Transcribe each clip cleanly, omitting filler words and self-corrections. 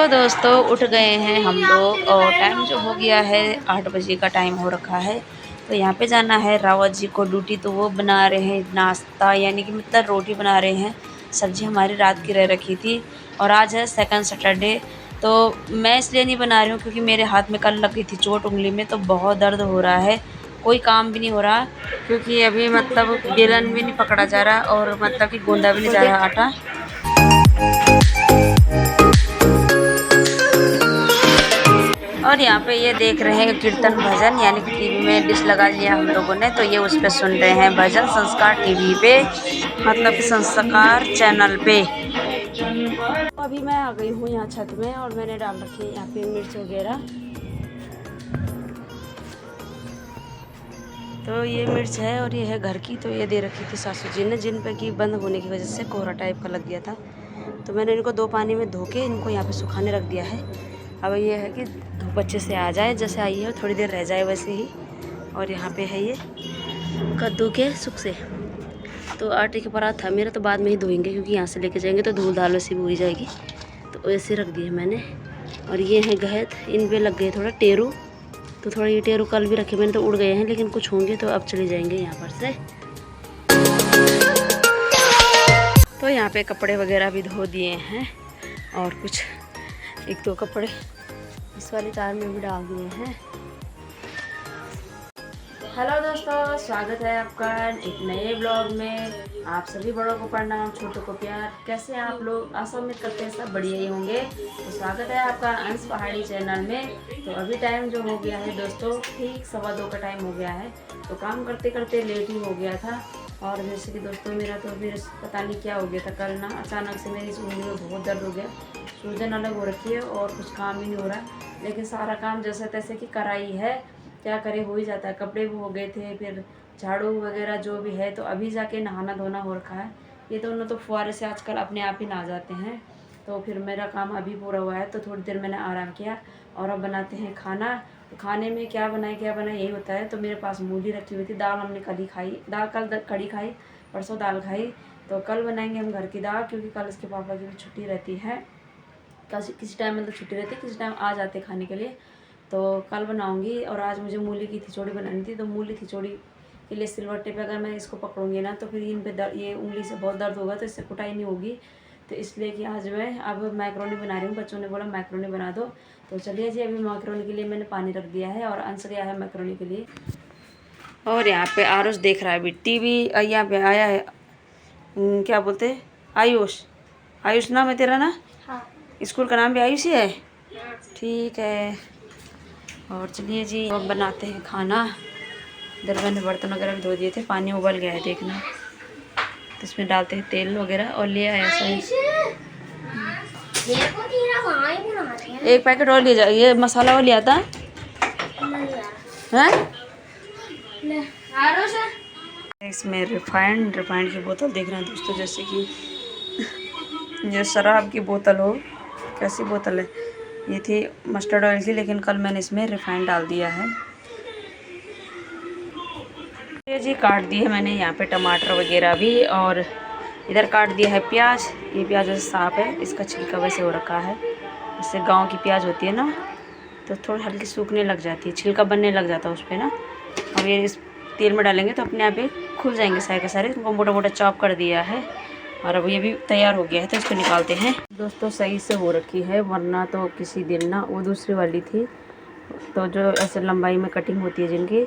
दोस्तों उठ गए हैं हम लोग और टाइम जो हो गया है 8 बजे का टाइम हो रखा है। तो यहाँ पे जाना है रावत जी को ड्यूटी, तो वो बना रहे हैं नाश्ता, यानी कि मतलब रोटी बना रहे हैं। सब्जी हमारी रात की रह रखी थी और आज है सेकंड सैटरडे। तो मैं इसलिए नहीं बना रही हूँ क्योंकि मेरे हाथ में कल लग गई थी चोट उंगली में, तो बहुत दर्द हो रहा है, कोई काम भी नहीं हो रहा क्योंकि अभी मतलब बेलन भी नहीं पकड़ा जा रहा और मतलब कि गूंदा भी नहीं जा रहा आटा। और यहाँ पे ये देख रहे हैं कीर्तन भजन, यानी कि टीवी में डिश लगा लिया हम लोगों ने, तो ये उस पे सुन रहे हैं भजन संस्कार टीवी पे, मतलब कि संस्कार चैनल पे। अभी मैं आ गई हूँ यहाँ छत में और मैंने डाल रखी है यहाँ पे मिर्च वगैरह। तो ये मिर्च है और ये है घर की, तो ये दे रखी थी सासू जी ने, जिन पे कि बंद होने की वजह से कोहरा टाइप का लग गया था। तो मैंने इनको 2 पानी में धो के इनको यहाँ पे सुखाने रख दिया है। अब ये है कि धूप अच्छे से आ जाए, जैसे आई है थोड़ी देर रह जाए वैसे ही। और यहाँ पे है ये कद्दू के सुख से, तो आटे के परात था मेरा, तो बाद में ही धोएंगे क्योंकि यहाँ से लेके जाएंगे तो धूल धाल वैसी भी हो जाएगी, तो ऐसे रख दिए मैंने। और ये है गहत, इन पे लग गए थोड़ा टेरू, तो थोड़ा ये टेरू कल भी रखे मैंने, तो उड़ गए हैं, लेकिन कुछ होंगे तो अब चले जाएंगे यहाँ पर से। तो यहाँ पे कपड़े वगैरह भी धो दिए हैं और कुछ 1-2 कपड़े इस वाली कार में भी डाल दिए हैं। हेलो दोस्तों, स्वागत है आपका एक नए ब्लॉग में। आप सभी बड़ों को प्रणाम, छोटों को प्यार। कैसे हैं आप लोग? आशा उम्मीद करते हैं सब बढ़िया ही होंगे। तो स्वागत है आपका अंश पहाड़ी चैनल में। तो अभी टाइम जो हो गया है दोस्तों, ठीक 2:15 का टाइम हो गया है। तो काम करते करते लेट ही हो गया था। और जैसे कि दोस्तों मेरा तो फिर पता नहीं क्या हो गया था, कल ना अचानक से मेरी उंगली में बहुत दर्द हो गया, सूजन अलग हो रखी है और कुछ काम ही नहीं हो रहा। लेकिन सारा काम जैसे तैसे कि कराई है, क्या करे, हो ही जाता है। कपड़े भी हो गए थे, फिर झाड़ू वगैरह जो भी है, तो अभी जाके नहाना धोना हो रखा है। ये दोनों तो फुहारे से आजकल अपने आप ही नहा जाते हैं। तो फिर मेरा काम अभी पूरा हुआ है, तो थोड़ी देर मैंने आराम किया और अब बनाते हैं खाना। तो खाने में क्या बनाए यही होता है। तो मेरे पास मूली रखी हुई थी, दाल हमने कल ही खाई, दाल कल कड़ी खाई, परसों दाल खाई। तो कल बनाएंगे हम घर की दाल, क्योंकि कल इसके पापा की भी छुट्टी रहती है। किसी टाइम मतलब छुट्टी रहती है, किसी टाइम आ जाते खाने के लिए। तो कल बनाऊंगी। और आज मुझे मूली की खिचड़ी बनानी थी, तो मूली खिचड़ी के लिए सिलवट्टे पे अगर मैं इसको पकड़ूंगी ना, तो फिर इन पे ये उंगली से बहुत दर्द होगा, तो इससे कुटाई नहीं होगी। तो इसलिए कि आज मैं अब मैक्रोनी बना रही हूँ। बच्चों ने बोला मैक्रोनी बना दो, तो चलिए जी अभी मैक्रोनी के लिए मैंने पानी रख दिया है और अंश गया है मैक्रोनी के लिए। और यहाँ पे आरुष देख रहा है अभी टीवी। यहाँ पे आया है क्या बोलते हैं, आयुष। आयुष नाम है तेरा ना? हाँ। स्कूल का नाम भी आयुष ही है? ठीक है। और चलिए जी अब बनाते हैं खाना। इधर मैंने बर्तन वगैरह भी धो दिए थे, पानी उबल गया है देखना। तो इसमें डालते हैं तेल वगैरह और ले आया एक पैकेट और ले जाओ, ये मसाला और लिया था हैं? इसमें रिफाइंड की बोतल देख रहे हैं दोस्तों, जैसे कि ये शराब की बोतल हो। कैसी बोतल है ये? थी मस्टर्ड ऑयल की, लेकिन कल मैंने इसमें रिफाइंड डाल दिया है। ये जी काट दी है मैंने यहाँ पे टमाटर वगैरह भी, और इधर काट दिया है प्याज। ये प्याज वैसे साफ है, इसका छिलका वैसे हो रखा है। इससे गांव की प्याज होती है ना, तो थोड़ी हल्की सूखने लग जाती है, छिलका बनने लग जाता है उस पर ना। और ये इस तेल में डालेंगे तो अपने आप ही खुल जाएंगे सारे के सारे। इनको मोटा मोटा चॉप कर दिया है और अब ये भी तैयार हो गया है, तो इसको निकालते हैं। दोस्तों सही से हो रखी है, वरना तो किसी दिन ना वो दूसरी वाली थी, तो जो ऐसे लंबाई में कटिंग होती है जिनकी,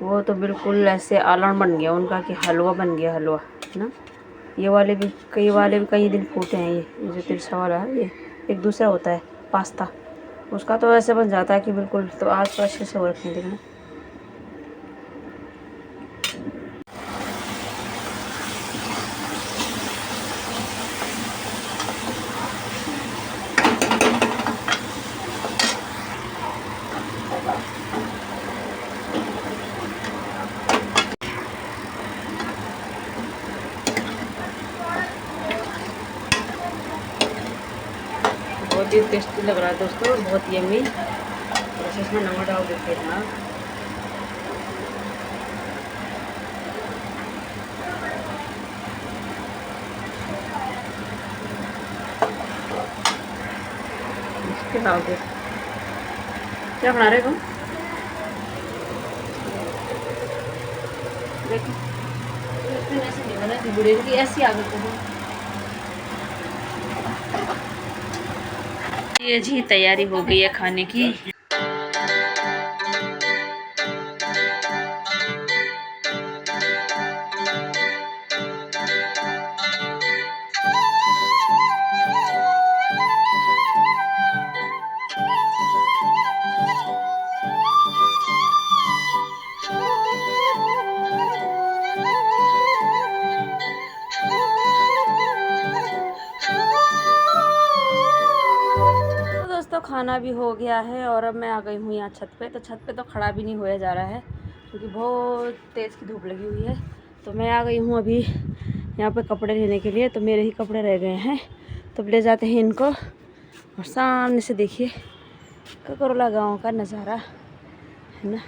वो तो बिल्कुल ऐसे आलण बन गया उनका कि हलवा बन गया, हलवा ना। ये वाले भी कई दिन फूटे हैं। ये जो तिरछा वाला है, ये एक दूसरा होता है पास्ता, उसका तो ऐसे बन जाता है कि बिल्कुल। तो आज तो अच्छे से हो रखे हैं देखना। बहुत ही टेस्टी लग रहा है दोस्तों, बहुत यम्मी। बस इसमें नमक डाल देते हैं ना। क्या खाओगे? क्या बना रहे हो? देखो ऐसे नहीं बना थी बुढ़े की, ऐसी आदत है। ये जी तैयारी हो गई है खाने की। तो खाना भी हो गया है और अब मैं आ गई हूँ यहाँ छत पे। तो छत पे तो खड़ा भी नहीं होया जा रहा है क्योंकि बहुत तेज़ की धूप लगी हुई है। तो मैं आ गई हूँ अभी यहाँ पे कपड़े लेने के लिए। तो मेरे ही कपड़े रह गए हैं, तो ले जाते हैं इनको। और सामने से देखिए ककरोला गाँव का नज़ारा है ना।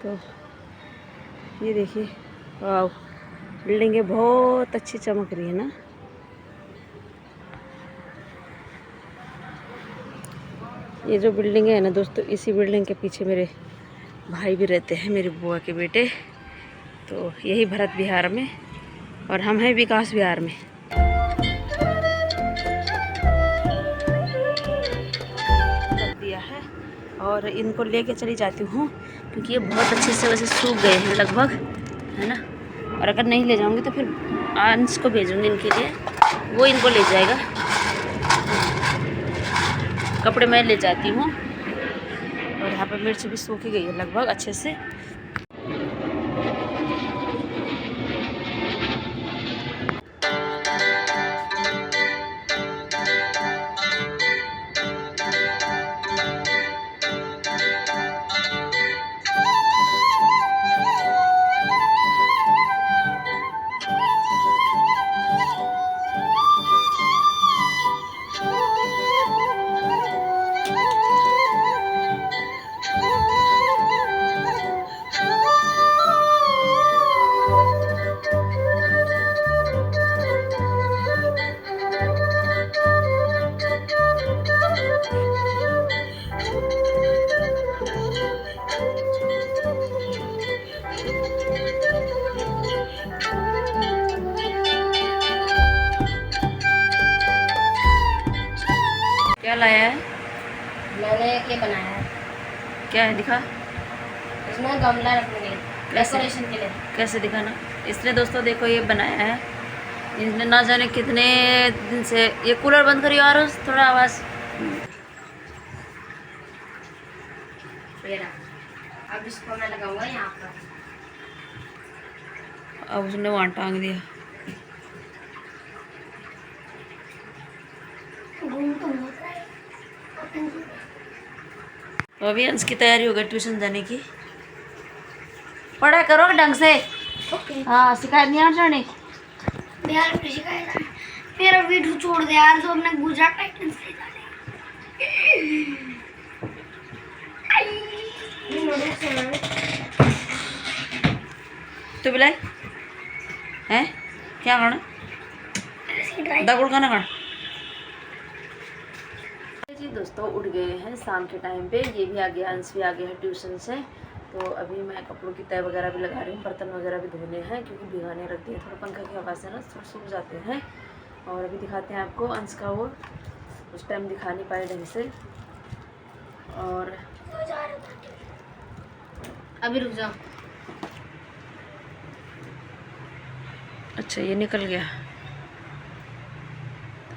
तो ये देखिए, वाह, बिल्डिंगें बहुत अच्छी चमक रही है ना। ये जो बिल्डिंग है ना दोस्तों, इसी बिल्डिंग के पीछे मेरे भाई भी रहते हैं, मेरी बुआ के बेटे। तो यही भरत विहार में, और हम हैं विकास विहार में। रख दिया है और इनको लेके चली जाती हूँ क्योंकि ये बहुत अच्छे से वैसे सूख गए हैं लगभग, है ना। और अगर नहीं ले जाऊँगी तो फिर अंश को भेजूँगी इनके लिए, वो इनको ले जाएगा। कपड़े मैं ले जाती हूँ। और यहाँ पर मिर्च भी सूखी गई है लगभग अच्छे से। क्या लाया है? मैंने ये बनाया है। क्या है, दिखा। इसमें गमला रखने के लिए, डेकोरेशन के लिए। कैसे दिखाना? इसने दोस्तों देखो ये बनाया है, इसने ना जाने कितने दिन से। ये कूलर बंद करियो और थोड़ा आवाज़। अब इसको मैं लगाऊंगा यहाँ पर। अब उसने वहाँ टांग दिया। तो अभी अंश की तैयारी हो गई ट्यूशन जाने की। पढ़ा करो ढंग से। हाँ, शिकायत नहीं आना चाहिए। यार शिकायत है, मेरा वीडियो छोड़ दे यार, तो अपने गुजरात टाइटंस से तो बिलाई है क्या खाना? दगुड़ खाना खाना। जी दोस्तों, उठ गए हैं शाम के टाइम पे। ये भी आ गया, अंश भी आ गया है ट्यूशन से। तो अभी मैं कपड़ों की तय वगैरह भी लगा रही हूँ, बर्तन वगैरह भी धोने हैं क्योंकि भिगाने रख दिए। थोड़ा पंखा की हवा से ना थोड़ा सूख जाते हैं। और अभी दिखाते हैं आपको अंश का वो, उस टाइम दिखा नहीं पाए ढंग से। और अभी रुक जाओ। अच्छा, ये निकल गया।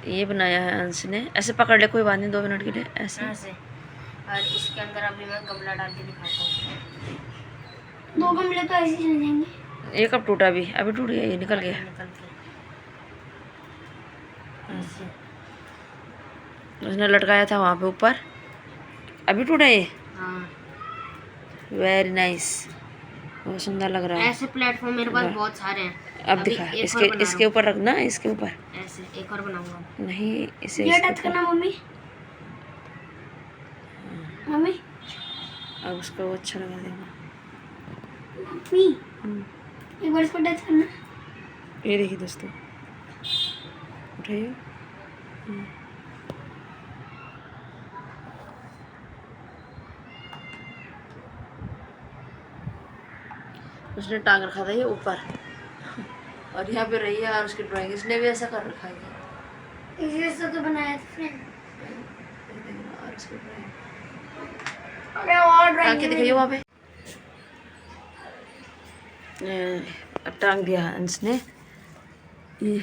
ये बनाया है अंश ने। ऐसे पकड़ ले, कोई बात नहीं, 2 मिनट के लिए ऐसे। और इसके अंदर अभी मैं गमला डाल के दिखाता हूँ। 2 गमले तो ऐसे चल जाएंगे। ये कब टूटा? अभी टूट गया, ये निकल गया। उसने लटकाया था वहाँ पे ऊपर, अभी टूटा ये। हाँ, वेरी नाइस, बहुत सुंदर लग रहा है। ऐसे प्लेटफॉर्म मेरे पास बहुत सारे हैं। अब दिखा, इसके ऊपर रखना, इसके ऊपर। ऐसे एक और बनाऊंगा। नहीं, इसे ये टच करना मम्मी। मम्मी अब उसको वो अच्छा लगा देना। मम्मी एक बार इसको टच करना। ये देखिए दोस्तों, उठाइए। उसने टांग रखा था ये ऊपर और यहाँ पे रही है और उसकी ड्राइंग इसने भी ऐसा कर रखा है इसी से तो बनाया था फ्रेंड। और उसकी ड्राइंग अरे और टांग के ड्राइंग दिखाइए वहाँ पे अब टांग दिया अंश ने ये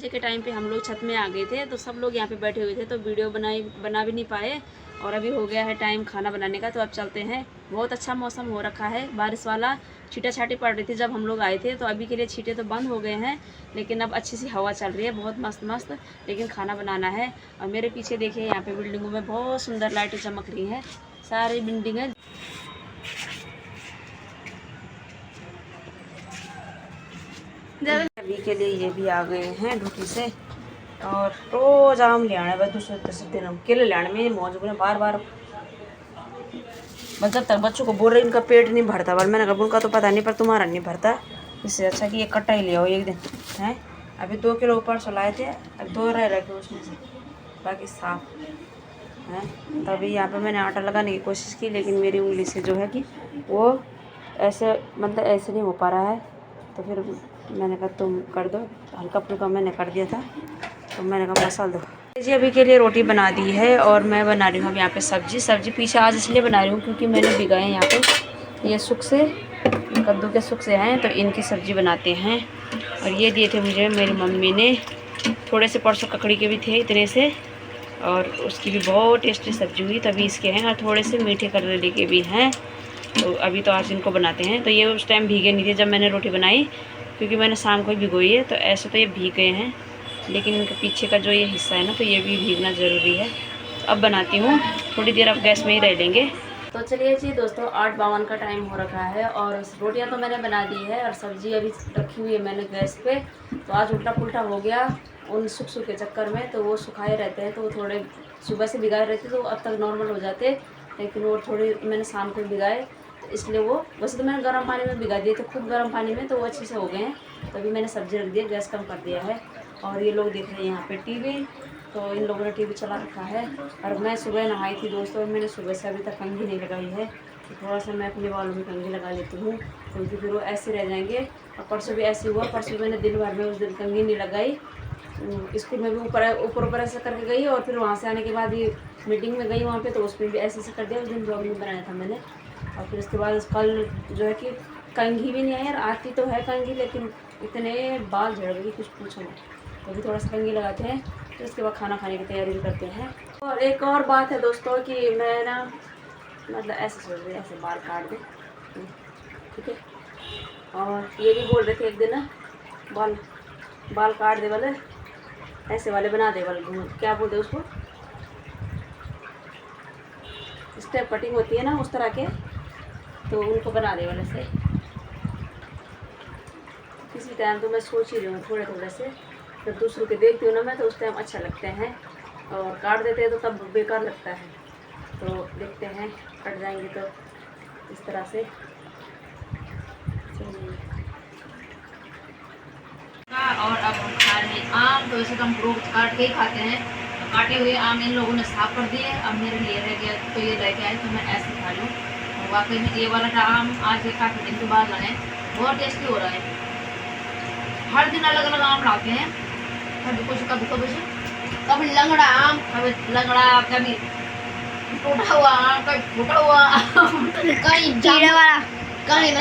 के टाइम पे हम लोग छत में आ गए थे तो सब लोग यहाँ पे बैठे हुए थे तो वीडियो बना भी नहीं पाए और अभी हो गया है टाइम खाना बनाने का तो अब चलते हैं। बहुत अच्छा मौसम हो रखा है बारिश वाला, छींटा छाटी पड़ रही थी जब हम लोग आए थे तो अभी के लिए छींटे तो बंद हो गए हैं लेकिन अब अच्छी सी हवा चल रही है बहुत मस्त मस्त। लेकिन खाना बनाना है और मेरे पीछे देखिए यहाँ पे बिल्डिंगों में बहुत सुंदर लाइटें चमक रही हैं, सारी बिल्डिंग है। अभी के लिए ये भी आ गए हैं ड्यूटी से और रोज आम ले आने बस दूसरे तीसरे दिन केले ले आने में मौज में बार बार बस जब तक बच्चों को बोल रहे इनका पेट नहीं भरता बल मैंने कहा उनका तो पता नहीं पर तुम्हारा नहीं भरता इससे अच्छा कि ये कट्टा ही ले आओ एक दिन हैं। अभी 2 किलो ऊपर सुलाए थे अब 2 रह गए उसमें से बाकी साफ है। तभी यहाँ पे मैंने आटा लगाने की कोशिश की लेकिन मेरी उंगली से जो है कि वो ऐसे मतलब ऐसे नहीं हो पा रहा है तो फिर मैंने कहा तुम कर दो, हल्का फुल्का मैंने कर दिया था तो मैंने कहा मसाल दो जी। अभी के लिए रोटी बना दी है और मैं बना रही हूँ अब यहाँ पे सब्जी पीछे आज इसलिए बना रही हूँ क्योंकि मैंने भिगाए हैं यहाँ पे ये सुख से कद्दू के सुख से हैं तो इनकी सब्ज़ी बनाते हैं। और ये दिए थे मुझे मेरी मम्मी ने, थोड़े से परसों ककड़ी के भी थे इतने से और उसकी भी बहुत टेस्टी सब्ज़ी हुई तभी इसके हैं और थोड़े से मीठे करेले के भी हैं तो अभी तो आज इनको बनाते हैं। तो ये उस टाइम भीगे नहीं थे जब मैंने रोटी बनाई क्योंकि मैंने शाम को ही भिगोई है तो ऐसे तो ये भीग गए हैं लेकिन इनके पीछे का जो ये हिस्सा है ना तो ये भी भीगना ज़रूरी है। तो अब बनाती हूँ, थोड़ी देर अब गैस में ही रह लेंगे। तो चलिए जी दोस्तों 8:52 का टाइम हो रखा है और रोटियां तो मैंने बना दी है और सब्ज़ी अभी रखी हुई है मैंने गैस पे। तो आज उल्टा पुल्टा हो गया उन सुख के चक्कर में तो वो सुखाए रहते हैं तो वो थोड़े सुबह से भिगाए रहते तो अब तक नॉर्मल हो जाते लेकिन वो थोड़ी मैंने शाम को भिगाए इसलिए वो वैसे तो मैंने गर्म पानी में भिगा दिए थे खुद गर्म पानी में तो वो अच्छे से हो गए हैं। तभी मैंने सब्ज़ी रख दी है, गैस कम कर दिया है। और ये लोग देख रहे हैं यहाँ पे टीवी तो इन लोगों ने टीवी चला रखा है। और मैं सुबह नहाई थी दोस्तों और मैंने सुबह से अभी तक कंघी नहीं लगाई है तो थोड़ा सा मैं अपने बालों में कंघी लगा लेती हूँ क्योंकि फिर वो ऐसे रह जाएंगे। और परसों भी ऐसे हुआ, परसों मैंने दिन भर में उस दिन कंघी नहीं लगाई, स्कूल में भी ऊपर ऐसे करके गई और फिर वहाँ से आने के बाद ही मीटिंग में गई वहाँ पे तो उसमें भी ऐसे कर दिया। उस दिन ब्लॉग में बनाया था मैंने। और फिर उसके बाद कल जो है कि कंघी भी नहीं आई यार, आती तो है कंघी लेकिन इतने बाल झड़ गई कुछ पूछो ना। तो भी थोड़ा सा कंघी लगाते हैं तो उसके बाद खाना खाने की तैयारी भी करते हैं। और एक और बात है दोस्तों कि मैं ना मतलब ऐसे सोच रही ऐसे बाल काट दूँ ठीक है। और ये भी बोल रहे थे एक दिन ना बाल काट दे वाले ऐसे वाले बना दे वाले क्या बोलते उसको स्टेप कटिंग होती है ना उस तरह के तो उनको बना दे वाले से। किसी टाइम तो मैं सोच ही रही हूँ थोड़े थोड़े से जब दूसरों के देखती हूँ ना मैं तो उस टाइम अच्छा लगते हैं और काट देते हैं तो तब बेकार लगता है। तो देखते हैं कट जाएंगे तो इस तरह से। और अब हम खा रहे हैं आम। तो वैसे तो हम फ्रूट काट के ही खाते हैं। तो काटे हुए आम इन लोगों ने साफ कर दिए, अब मेरे लिए रह गया तो ये लेके आए तो मैं ऐसे खा लूँ। और वाकई में ये वाला आम आज काफ़ी दिन के बाद लाए, बहुत टेस्टी हो रहा है। हर दिन अलग अलग आम लाते हैं, कभी लंगड़ा आम, कभी लंगड़ा, कभी टूटा हुआ आम, कभी फूटा हुआ आम, कहीं कीड़े वाला, कहीं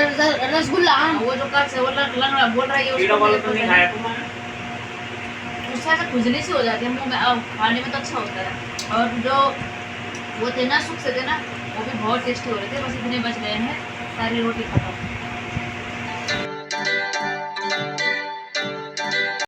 रसगुल्ला आम। वो जो कल से वो लंगड़ा बोल रहा है उससे ऐसा खुजली से हो जाती है मुँह में, अब खाने में तो अच्छा होता है। और जो वो थे ना सुख से थे ना वो भी बहुत टेस्टी हो रहे थे, बस इतने बच गए हैं, सारी रोटी खत्म।